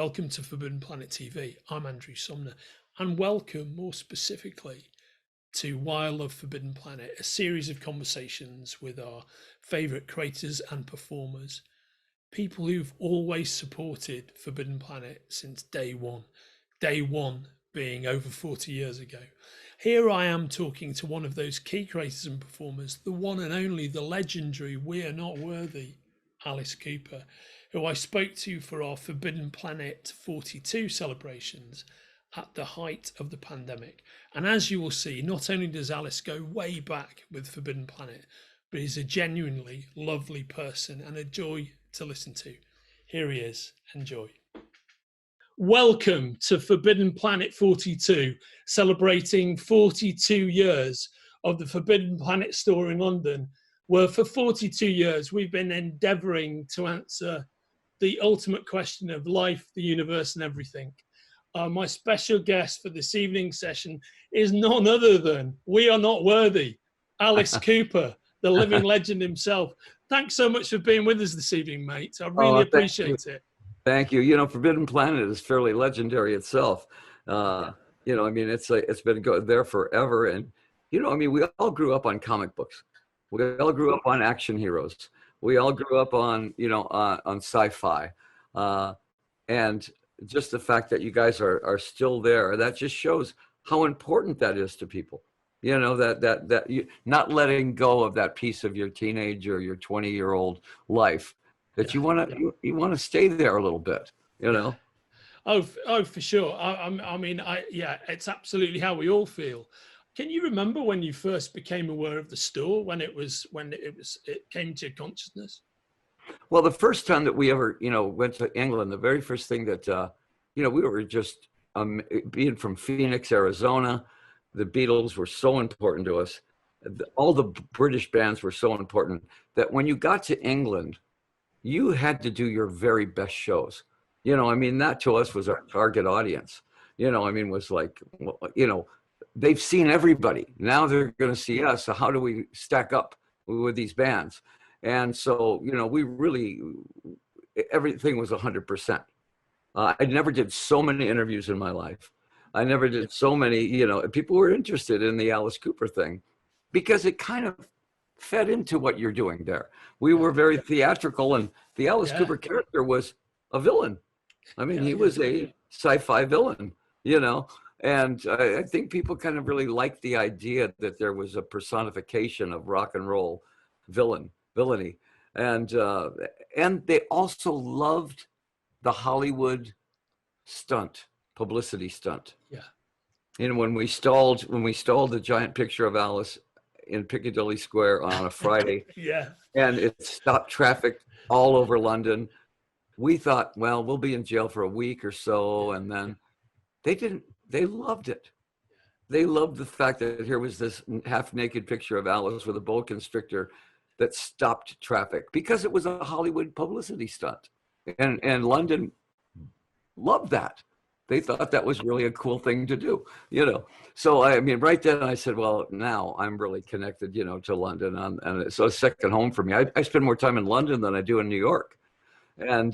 Welcome to Forbidden Planet TV. I'm Andrew Sumner, and welcome more specifically to Why I Love Forbidden Planet, a series of conversations with our favourite creators and performers, people who've always supported Forbidden Planet since day one. Day one being over 40 years ago. Here I am talking to one of those key creators and performers, the one and only, the legendary We Are Not Worthy, Alice Cooper, who I spoke to for our Forbidden Planet 42 celebrations at the height of the pandemic. And as you will see, not only does Alice go way back with Forbidden Planet, but he's a genuinely lovely person and a joy to listen to. Here he is. Enjoy. Welcome to Forbidden Planet 42, celebrating 42 years of the Forbidden Planet store in London, where for 42 years we've been endeavouring to answer the ultimate question of life, the universe, and everything. My special guest for this evening's session is none other than We Are Not Worthy, Alice Cooper, the living legend himself. Thanks so much for being with us this evening, mate. I really appreciate it. Thank you. You know, Forbidden Planet is fairly legendary itself. You know, I mean, it's been there forever. And, you know, I mean, we all grew up on comic books. We all grew up on action heroes. We all grew up on, you know, on sci-fi. And just the fact that you guys are still there, that just shows how important that is to people. You know, that you not letting go of that piece of your teenage or your 20-year-old life, that you want to stay there a little bit, you know? Oh, for sure. I mean, it's absolutely how we all feel. Can you remember when you first became aware of the store, when it came to your consciousness? Well, the first time that we ever, you know, went to England, the very first thing that, you know, we were just being from Phoenix, Arizona. The Beatles were so important to us. All the British bands were so important that when you got to England, you had to do your very best shows. You know, I mean, that to us was our target audience. You know, I mean, was like, you know, they've seen everybody. Now they're going to see us. So how do we stack up with these bands? And so, you know, we really, everything was 100%. I never did so many interviews in my life. I never did so many, you know, people were interested in the Alice Cooper thing because it kind of fed into what you're doing there. We were very theatrical, and the Alice Cooper character was a villain. I mean, he was a sci-fi villain, you know, and I think people kind of really liked the idea that there was a personification of rock and roll villainy. And they also loved the Hollywood publicity stunt. Yeah. And when we stalled the giant picture of Alice in Piccadilly Square on a Friday, and it stopped traffic all over London, we thought, well, we'll be in jail for a week or so. And then they loved it. They loved the fact that here was this half-naked picture of Alice with a boa constrictor that stopped traffic because it was a Hollywood publicity stunt. And London loved that. They thought that was really a cool thing to do, you know. So, I mean, right then I said, well, now I'm really connected, you know, to London. And it's a second home for me. I spend more time in London than I do in New York. And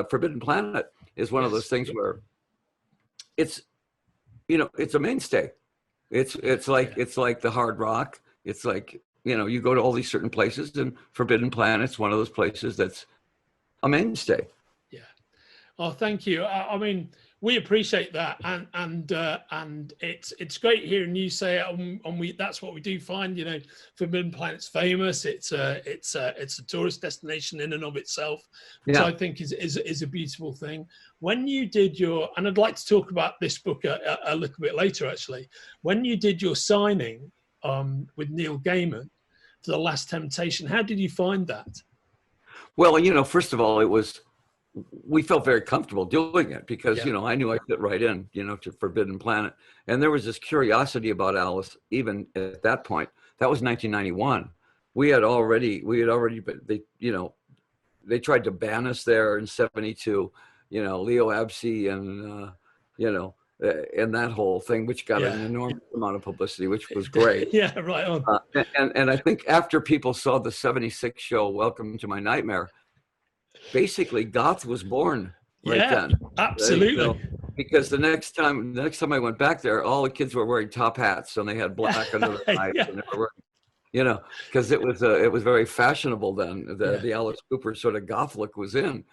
Forbidden Planet is one of those things where it's, you know, it's a mainstay. It's like the Hard Rock. It's like, you know, you go to all these certain places, and Forbidden Planet's one of those places that's a mainstay. Yeah. Oh, thank you. I mean, we appreciate that, and it's great hearing you say it. And that's what we do find. You know, Forbidden Planet's famous. It's a tourist destination in and of itself, which I think is a beautiful thing. When you did and I'd like to talk about this book a little bit later, actually. When you did your signing with Neil Gaiman for The Last Temptation, how did you find that? Well, you know, first of all, we felt very comfortable doing it because, you know, I knew I fit right in, you know, to Forbidden Planet. And there was this curiosity about Alice, even at that point. That was 1991. We had already, but they, you know, they tried to ban us there in 72, you know, Leo Absey and, you know, and that whole thing, which got an enormous amount of publicity, which was great. Right on. And I think after people saw the 76 show, Welcome to My Nightmare, basically goth was born right Yeah, then. absolutely. Because the next time I went back there, all the kids were wearing top hats and they had black under their eyes, Yeah, and they were wearing, because it was very fashionable then. yeah. The Alice Cooper sort of goth look was in,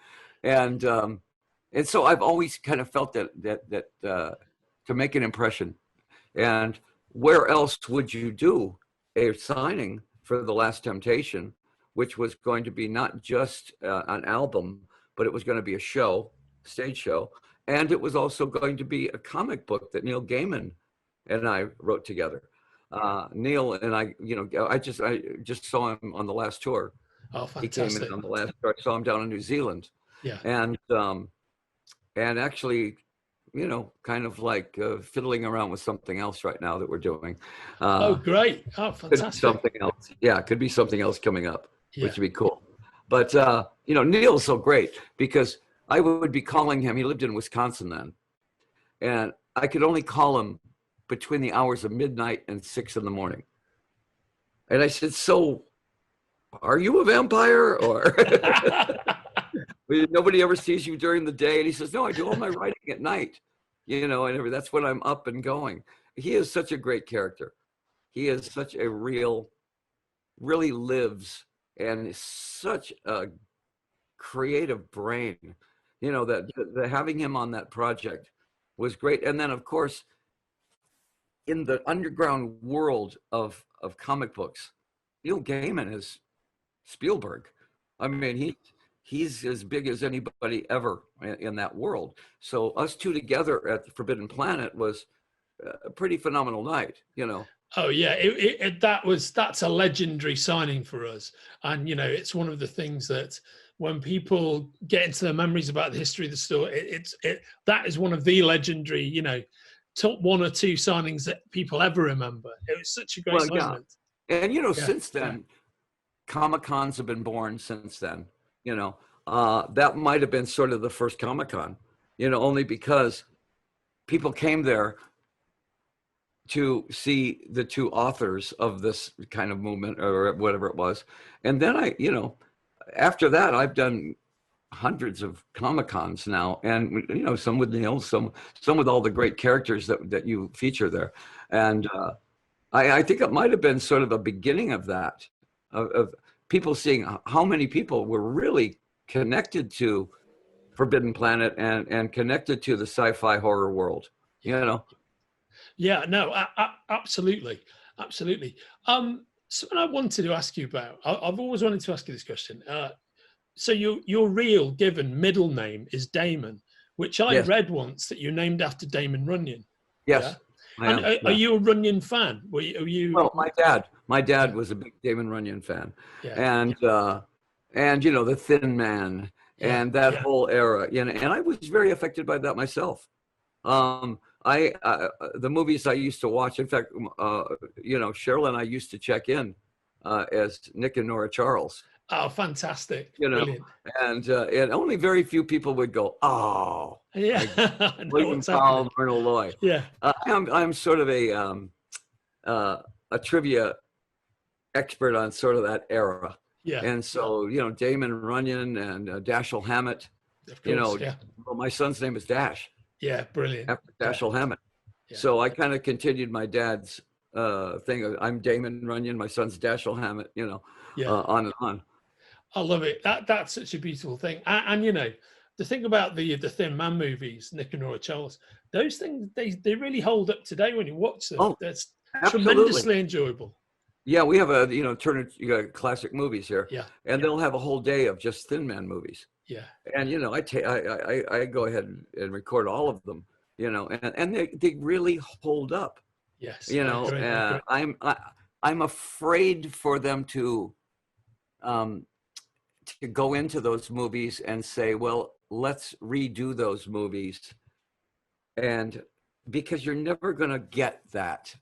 and so I've always kind of felt that to make an impression. And where else would you do a signing for The Last Temptation, which was going to be not just an album, but it was going to be a show, stage show, and it was also going to be a comic book that Neil Gaiman and I wrote together. Neil and I, I just saw him on the last tour. Oh, He came in fantastic. on the last tour. I saw him down in New Zealand, Yeah. and actually, kind of like fiddling around with something else right now that we're doing. Oh, great. Oh, Could be fantastic. something else. Yeah, could be something else coming up, Yeah. which would be cool. But Neil's so great because I would be calling him. He lived in Wisconsin then, and I could only call him between the hours of midnight and 6 a.m. And I said, "So, are you a vampire, or nobody ever sees you during the day?" And he says, "No, I do all my writing at night, and that's when I'm up and going." He is such a great character. He is such a really lives, and is such a creative brain. That having him on that project was great. And then, of course, in the underground world of comic books, Neil Gaiman is Spielberg. I mean, he's as big as anybody ever in that world. So us two together at the Forbidden Planet was a pretty phenomenal night, Oh yeah, that's a legendary signing for us, and it's one of the things that when people get into their memories about the history of the store, that is one of the legendary, top one or two signings that people ever remember. It was such a great moment. Yeah. And since then, Comic-Cons have been born since then. That might have been sort of the first Comic-Con, only because people came there to see the two authors of this kind of movement or whatever it was. And then after that, I've done hundreds of Comic-Cons now, and some with Neil, some with all the great characters that you feature there. And I think it might have been sort of a beginning of that, of people seeing how many people were really connected to Forbidden Planet and connected to the sci-fi horror world, Yeah, no, absolutely. Something I wanted to ask you about, I've always wanted to ask you this question. So your real given middle name is Damon, which I read once that you're named after Damon Runyon. Yes. Yeah? And are you a Runyon fan? Are you? Well, my dad was a big Damon Runyon fan, and the Thin Man and that whole era, and I was very affected by that myself. The movies I used to watch, in fact, Cheryl and I used to check in as Nick and Nora Charles. Oh, fantastic! Brilliant. And only very few people would go, "Oh, yeah, William Powell, Myrna Loy." Yeah, I'm sort of a trivia expert on sort of that era. Yeah. And so Damon Runyon and Dashiell Hammett. Of course, well, my son's name is Dash. Yeah, brilliant. After Dashiell Hammett. Yeah. So I kind of continued my dad's thing. I'm Damon Runyon, my son's Dashiell Hammett, on and on. I love it. That's such a beautiful thing. And the thing about the Thin Man movies, Nick and Nora Charles, those things, they really hold up today when you watch them. Oh, that's absolutely. Tremendously enjoyable. Yeah, we have a Turner classic movies here. Yeah. And they'll have a whole day of just Thin Man movies. Yeah. And I go ahead and record all of them, and they really hold up. Yes. I'm afraid for them to go into those movies and say, well, let's redo those movies, and because you're never going to get that.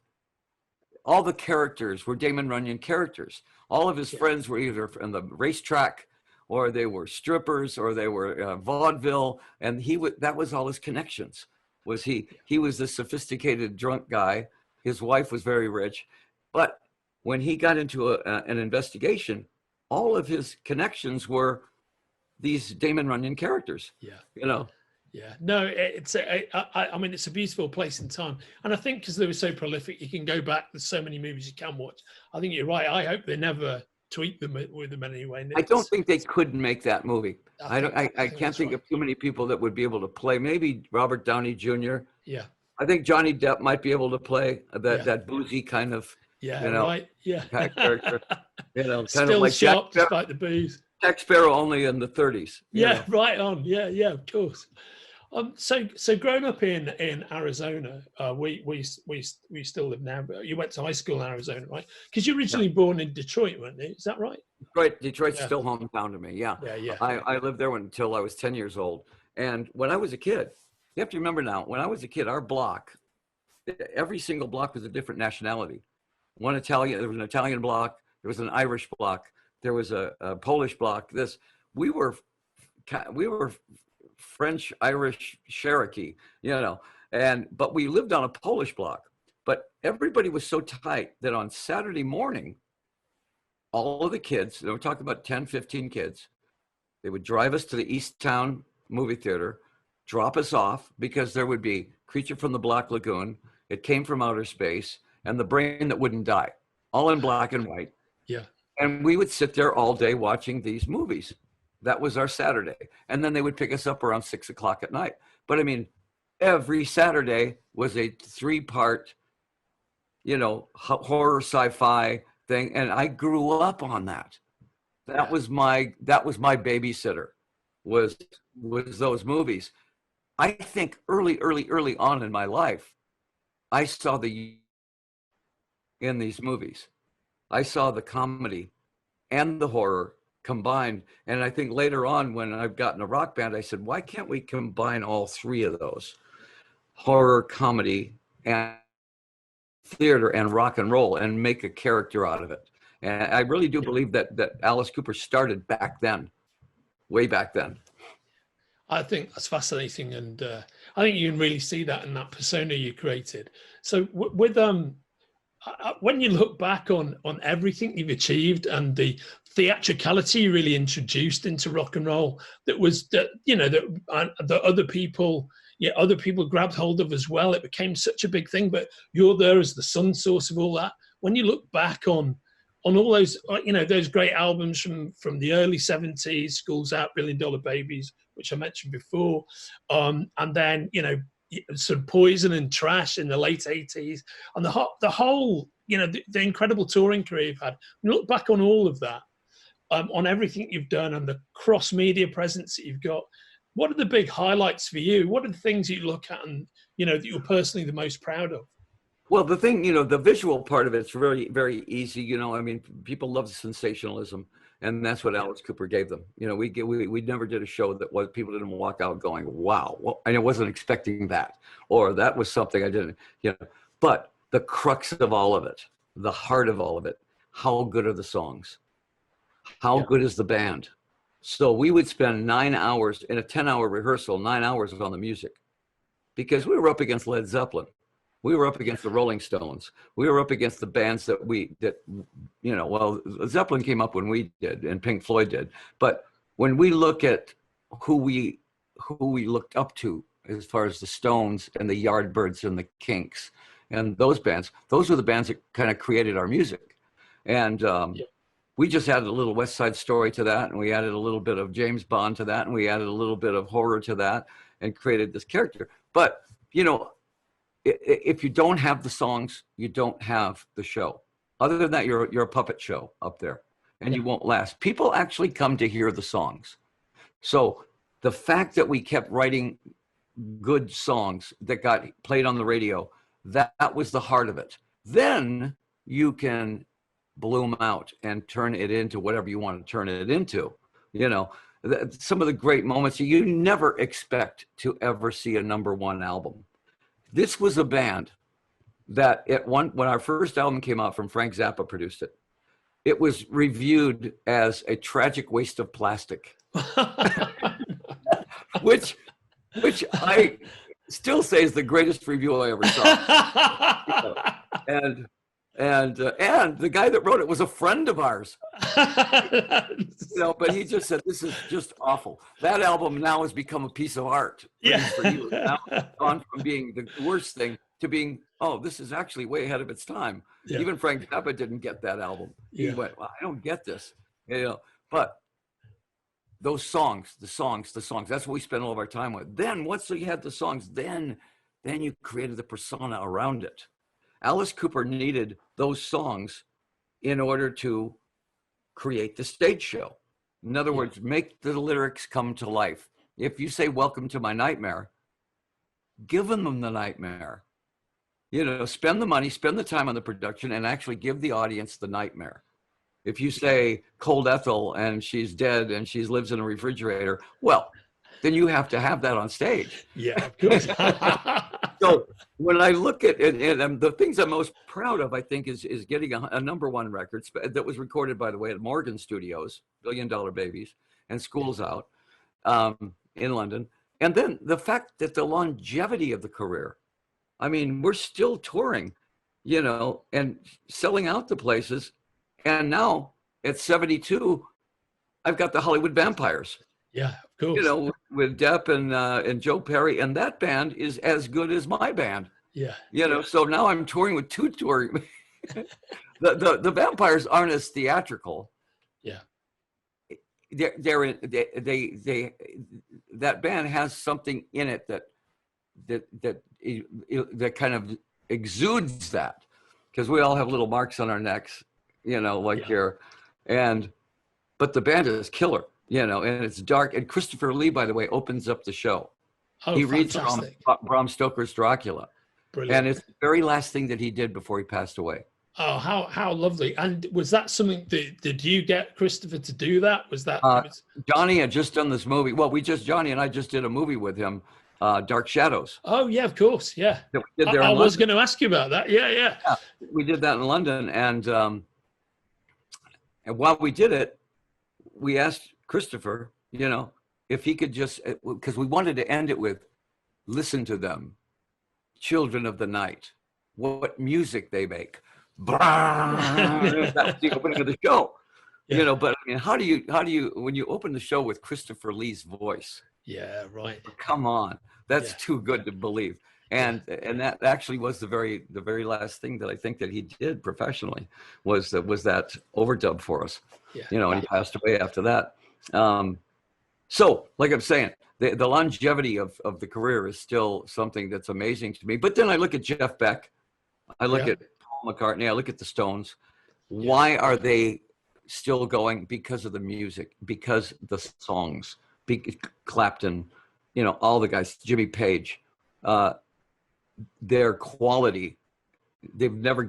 All the characters were Damon Runyon characters. All of his friends were either on the racetrack, or they were strippers, or they were vaudeville, and that was all his connections. He was this sophisticated drunk guy. His wife was very rich, but when he got into an investigation, all of his connections were these Damon Runyon characters. Yeah. You know. Yeah, no, I mean, it's a beautiful place in time. And I think because they were so prolific, you can go back. There's so many movies you can watch. I think you're right. I hope they never tweak them with them anyway. I don't think they could make that movie. I can't think of too many people that would be able to play. Maybe Robert Downey Jr. Yeah. I think Johnny Depp might be able to play that boozy kind of, right. Yeah. character. Kind Still of like sharp despite the booze. Jack Sparrow only in the 30s. Yeah, right on. Yeah, of course. So growing up in Arizona, we still live now. But you went to high school in Arizona, right? Because you're originally born in Detroit, weren't you? Is that right? Detroit's still hometown to me. Yeah. I lived there until I was 10 years old. And when I was a kid, you have to remember now, when I was a kid, our block, every single block was a different nationality. There was an Italian block, there was an Irish block, there was a Polish block. We were French, Irish, Cherokee, but we lived on a Polish block. But everybody was so tight that on Saturday morning, all of the kids, they were talking about 10, 15 kids, they would drive us to the East Town movie theater, drop us off, because there would be Creature from the Black Lagoon, It Came from Outer Space, and The Brain That Wouldn't Die, all in black and white. Yeah. And we would sit there all day watching these movies. That was our Saturday. And then they would pick us up around 6 o'clock at night. But I mean, every Saturday was a 3-part, horror sci-fi thing. And I grew up on that. That was my babysitter, was those movies. I think early on in my life, I saw in these movies. I saw the comedy and the horror combined. And I think later on, when I've gotten a rock band, I said, why can't we combine all three of those? Horror, comedy, and theater, and rock and roll, and make a character out of it. And I really do believe that Alice Cooper started back then, way back then. I think that's fascinating. And I think you can really see that in that persona you created. So with when you look back on everything you've achieved and the theatricality you really introduced into rock and roll, that other people grabbed hold of as well. It became such a big thing, but you're there as the sun source of all that. When you look back on all those, those great albums from the early 70s, School's Out, $1 Billion Babies, which I mentioned before, and then, sort of Poison and Trash in the late 80s, and the whole, the incredible touring career you've had. When you look back on all of that, on everything you've done and the cross-media presence that you've got, what are the big highlights for you? What are the things you look at and, that you're personally the most proud of? Well, the thing, the visual part of it's very, very easy. I mean, people love sensationalism, and that's what Alice Cooper gave them. We never did a show that people didn't walk out going, wow, well, I wasn't expecting that, or that was something I didn't, But the crux of all of it, the heart of all of it, how good are the songs? How good is the band? So we would spend 9 hours in a 10-hour rehearsal, 9 hours on the music, because we were up against Led Zeppelin. We were up against the Rolling Stones. We were up against the bands Zeppelin came up when we did, and Pink Floyd did. But when we look at who we looked up to, as far as the Stones and the Yardbirds and the Kinks and those bands, those were the bands that kind of created our music. And we just added a little West Side Story to that, and we added a little bit of James Bond to that, and we added a little bit of horror to that, and created this character. But, if you don't have the songs, you don't have the show. Other than that, you're a puppet show up there, and you won't last. People actually come to hear the songs. So the fact that we kept writing good songs that got played on the radio, that was the heart of it. Then you can bloom out and turn it into whatever you want to turn it into. Some of the great moments, you never expect to ever see a #1 album. This was a band that when our first album came out, from Frank Zappa produced it, it was reviewed as a tragic waste of plastic, which I still say is the greatest review I ever saw. And And the guy that wrote it was a friend of ours. But he just said, this is just awful. That album now has become a piece of art. Yeah. For you. Now it's gone from being the worst thing to being, oh, this is actually way ahead of its time. Yeah. Even Frank Zappa didn't get that album. He went, well, I don't get this. But those songs, that's what we spend all of our time with. Then once you had the songs, then you created the persona around it. Alice Cooper needed those songs in order to create the stage show. In other words, make the lyrics come to life. If you say, welcome to my nightmare, give them the nightmare. Spend the money, spend the time on the production, and actually give the audience the nightmare. If you say Cold Ethel and she's dead and she lives in a refrigerator, well, then you have to have that on stage. Yeah, of course. So when I look at it, and the things I'm most proud of, I think, is getting a number one record that was recorded, by the way, at Morgan Studios, $1 Billion Babies, and School's Out in London. And then the fact that the longevity of the career, I mean, we're still touring, and selling out the places. And now at 72, I've got the Hollywood Vampires. Yeah, of course. With Depp and Joe Perry, and that band is as good as my band. Yeah. So now I'm touring with two touring. the Vampires aren't as theatrical. Yeah. That band has something in it that kind of exudes that, because we all have little marks on our necks, here, but the band is killer. And it's dark. And Christopher Lee, by the way, opens up the show. Oh, he fantastic. reads Bram Stoker's Dracula. Brilliant. And it's the very last thing that he did before he passed away. Oh, how lovely. And was that something did you get Christopher to do that? Was that Johnny had just done this movie. Well, Johnny and I just did a movie with him, Dark Shadows. Oh yeah, of course. Yeah. That we did there I in was London. going to ask you about that. Yeah. We did that in London. And while we did it, we asked Christopher, if he could just, because we wanted to end it with, listen to them, children of the night, what music they make. That was the opening of the show. But I mean, how do you when you open the show with Christopher Lee's voice? Yeah, right. Come on, that's too good to believe. And that actually was the very last thing that I think that he did professionally was that overdub for us. And he passed away after that. So like I'm saying, the longevity of the career is still something that's amazing to me. But then I look at Jeff Beck, I look at Paul McCartney, I look at the Stones. Why are they still going? Because of the music, because the songs, Clapton, all the guys, Jimmy Page, their quality. They've never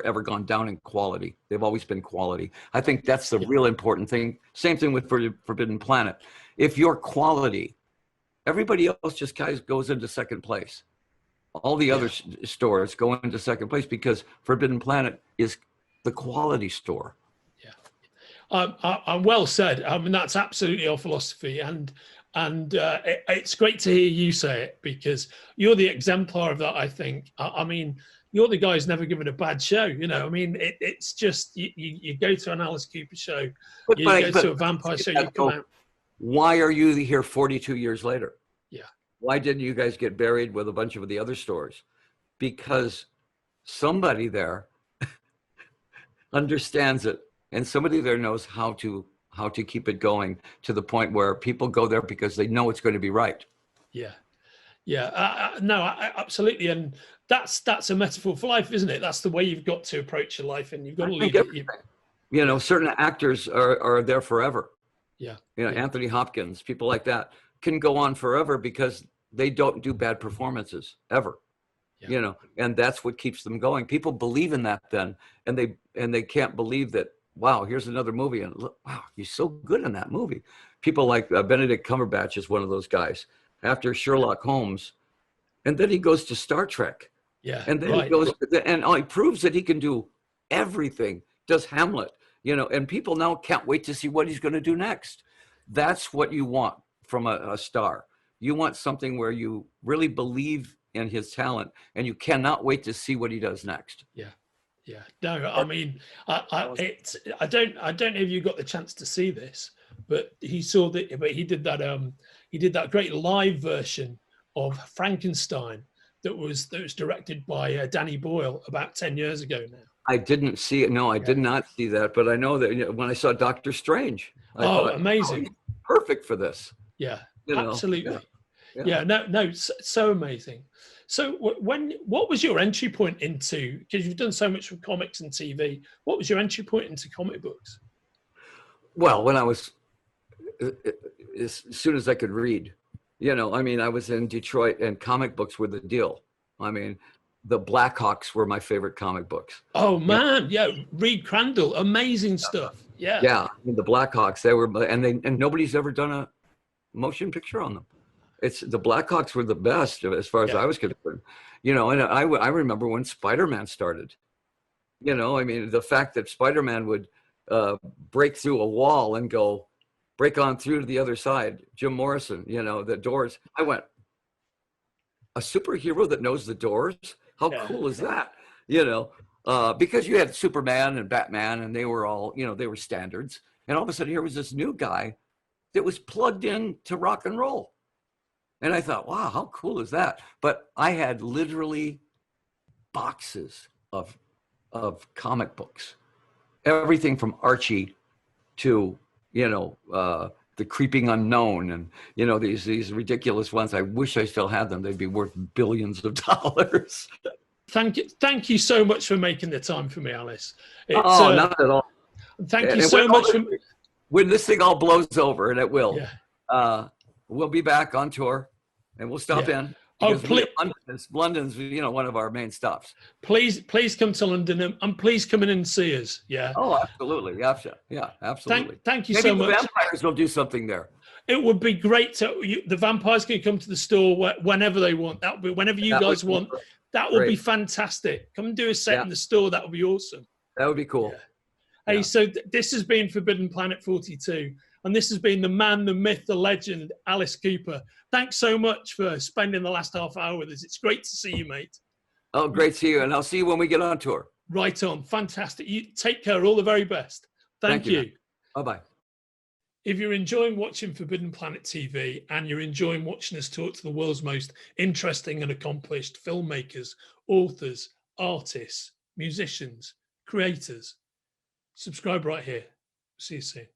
ever gone down in quality. They've always been quality. I think that's the real important thing. Same thing with Forbidden Planet. If you're quality, everybody else just goes into second place. All the other stores go into second place because Forbidden Planet is the quality store. I'm well said. I mean, that's absolutely our philosophy, and it's great to hear you say it, because you're the exemplar of that. I think. I mean, you're the guy who's never given a bad show. I mean, it's just you go to an Alice Cooper show, you go to a Vampire show, you come out. Why are you here 42 years later? Yeah. Why didn't you guys get buried with a bunch of the other stores? Because somebody there understands it, and somebody there knows how to keep it going to the point where people go there because they know it's going to be right. No, absolutely, and that's a metaphor for life, isn't it? That's the way you've got to approach your life, and you've got to lead it. Certain actors are there forever. Yeah. Anthony Hopkins, people like that can go on forever because they don't do bad performances ever. And that's what keeps them going. People believe in that then, and they can't believe that, wow, here's another movie, and look, wow, he's so good in that movie. People like Benedict Cumberbatch is one of those guys. After Sherlock Holmes, and then he goes to Star Trek. And then he goes, and he proves that he can do everything. Does Hamlet, and people now can't wait to see what he's going to do next. That's what you want from a star. You want something where you really believe in his talent, and you cannot wait to see what he does next. Yeah. No, I mean, I don't know if you got the chance to see this, but he did that great live version of Frankenstein that was directed by Danny Boyle about 10 years ago now. I didn't see it. No, I Yeah. did not see that. But I know that, you know, when I saw Doctor Strange, I Oh, thought, oh, amazing. he's perfect for this. Yeah, You know, absolutely. yeah. Yeah, no, so amazing. So what was your entry point into, because you've done so much from comics and TV, what was your entry point into comic books? Well, when I was, as soon as I could read, you know, I mean, I was in Detroit and comic books were the deal. I mean, the Blackhawks were my favorite comic books. Oh You know, man, yeah, Reed Crandall, amazing stuff. Yeah. yeah, I mean, the Blackhawks, and nobody's ever done a motion picture on them. It's the Blackhawks were the best as far as Yeah. I was concerned. You know, and I remember when Spider-Man started. You know, I mean, the fact that Spider-Man would break through a wall and break on through to the other side. Jim Morrison, you know, the doors. I went, a superhero that knows the doors? How Yeah. cool is that? You know, because you had Superman and Batman, and they were all, you know, they were standards. And all of a sudden, here was this new guy that was plugged in to rock and roll. And I thought, wow, how cool is that? But I had literally boxes of comic books, everything from Archie to, you know, the Creeping Unknown, and, you know, these ridiculous ones. I wish I still had them. They'd be worth billions of dollars. Thank you so much for making the time for me, Alice. Not at all. Thank you so much for. When this thing all blows over, and it will, Yeah. We'll be back on tour, and we'll stop in. Oh, please, London's, you know, one of our main stops. Please come to London, and please come in and see us. Yeah. Oh, absolutely. Yeah, absolutely. Thank you Maybe so the much. Vampires will do something there. It would be great the Vampires can come to the store whenever they want. That would be whenever you guys want. That would be fantastic. Come and do a set in the store. That would be awesome. That would be cool. Yeah. Hey, so this has been Forbidden Planet 42, and this has been the man, the myth, the legend, Alice Cooper. Thanks so much for spending the last half hour with us. It's great to see you, mate. Oh, great to see you, and I'll see you when we get on tour. Right on. Fantastic. You take care. All the very best. Thank you. Bye-bye. If you're enjoying watching Forbidden Planet TV and you're enjoying watching us talk to the world's most interesting and accomplished filmmakers, authors, artists, musicians, creators, subscribe right here. See you soon.